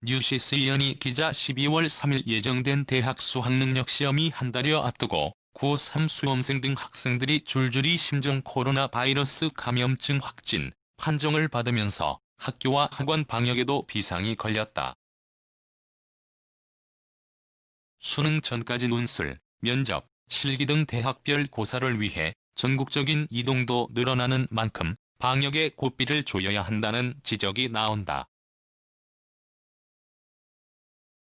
뉴시스 이현희 기자 12월 3일 예정된 대학 수학능력시험이 한 달여 앞두고 고3 수험생 등 학생들이 줄줄이 심정 코로나 바이러스 감염증 확진 판정을 받으면서 학교와 학원 방역에도 비상이 걸렸다. 수능 전까지 논술, 면접, 실기 등 대학별 고사를 위해 전국적인 이동도 늘어나는 만큼 방역에 고삐를 조여야 한다는 지적이 나온다.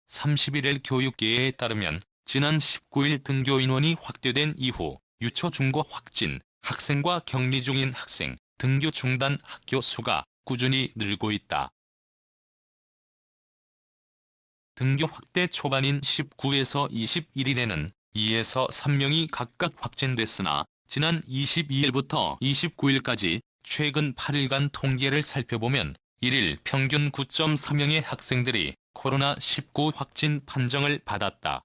31일 교육계에 따르면 지난 19일 등교 인원이 확대된 이후 유초 중고 확진, 학생과 격리 중인 학생, 등교 중단 학교 수가 꾸준히 늘고 있다. 등교 확대 초반인 19에서 21일에는 2에서 3명이 각각 확진됐으나 지난 22일부터 29일까지 최근 8일간 통계를 살펴보면 1일 평균 9.4명의 학생들이 코로나19 확진 판정을 받았다.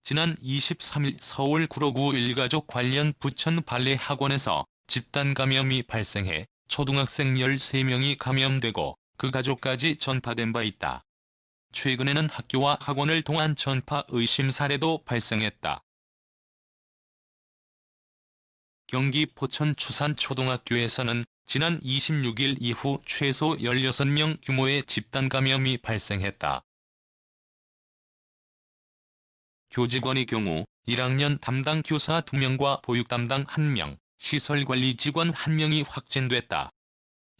지난 23일 서울 구로구 일가족 관련 부천 발레 학원에서 집단 감염이 발생해 초등학생 13명이 감염되고 그 가족까지 전파된 바 있다. 최근에는 학교와 학원을 통한 전파 의심 사례도 발생했다. 경기 포천 추산초등학교에서는 지난 26일 이후 최소 16명 규모의 집단 감염이 발생했다. 교직원의 경우 1학년 담당 교사 2명과 보육 담당 1명, 시설관리 직원 1명이 확진됐다.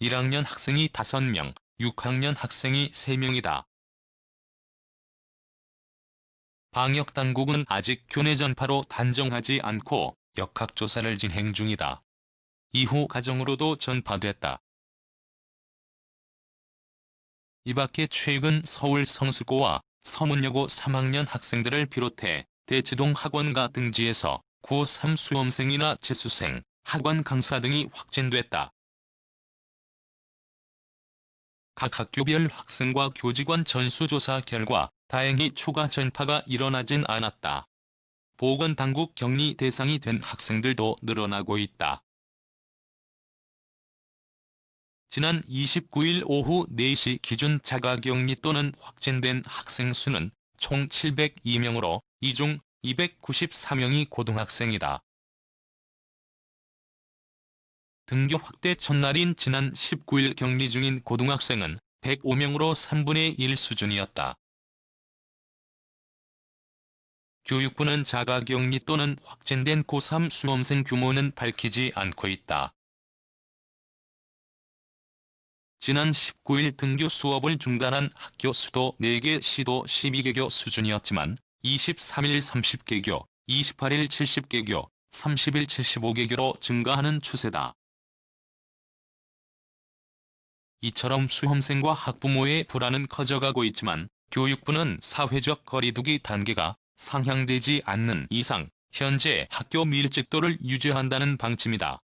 1학년 학생이 5명, 6학년 학생이 3명이다. 방역당국은 아직 교내 전파로 단정하지 않고 역학조사를 진행 중이다. 이후 가정으로도 전파됐다. 이 밖에 최근 서울 성수고와 서문여고 3학년 학생들을 비롯해 대치동 학원가 등지에서 고3 수험생이나 재수생, 학원 강사 등이 확진됐다. 각 학교별 학생과 교직원 전수조사 결과 다행히 추가 전파가 일어나진 않았다. 보건당국 격리 대상이 된 학생들도 늘어나고 있다. 지난 29일 오후 4시 기준 자가격리 또는 확진된 학생 수는 총 702명으로 이 중 294명이 고등학생이다. 등교 확대 첫날인 지난 19일 격리 중인 고등학생은 105명으로 3분의 1 수준이었다. 교육부는 자가격리 또는 확진된 고3 수험생 규모는 밝히지 않고 있다. 지난 19일 등교 수업을 중단한 학교 수도 4개 시도 12개교 수준이었지만 23일 30개교, 28일 70개교, 30일 75개교로 증가하는 추세다. 이처럼 수험생과 학부모의 불안은 커져가고 있지만 교육부는 사회적 거리두기 단계가 상향되지 않는 이상 현재 학교 밀집도를 유지한다는 방침이다.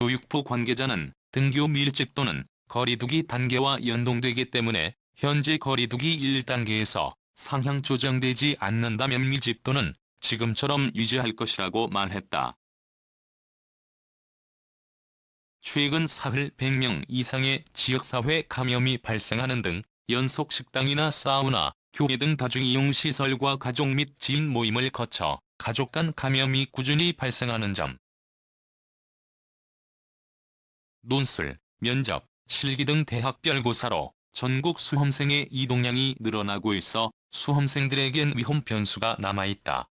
교육부 관계자는 등교 밀집도는 거리두기 단계와 연동되기 때문에 현재 거리두기 1단계에서 상향 조정되지 않는다면 밀집도는 지금처럼 유지할 것이라고 말했다. 최근 사흘 100명 이상의 지역사회 감염이 발생하는 등 연속 식당이나 사우나, 교회 등 다중이용시설과 가족 및 지인 모임을 거쳐 가족 간 감염이 꾸준히 발생하는 점. 논술, 면접, 실기 등 대학별 고사로 전국 수험생의 이동량이 늘어나고 있어 수험생들에겐 위험 변수가 남아있다.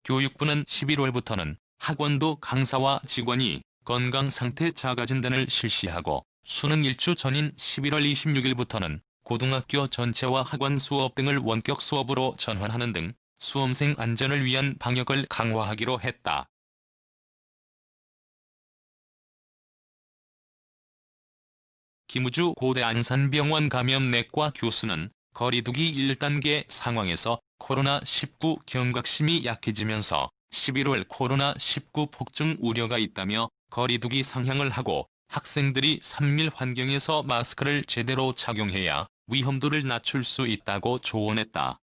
교육부는 11월부터는 학원도 강사와 직원이 건강상태 자가진단을 실시하고 수능 일주 전인 11월 26일부터는 고등학교 전체와 학원 수업 등을 원격 수업으로 전환하는 등 수험생 안전을 위한 방역을 강화하기로 했다. 김우주 고대 안산병원 감염내과 교수는 거리두기 1단계 상황에서 코로나19 경각심이 약해지면서 11월 코로나19 폭증 우려가 있다며 거리두기 상향을 하고 학생들이 3일 환경에서 마스크를 제대로 착용해야 위험도를 낮출 수 있다고 조언했다.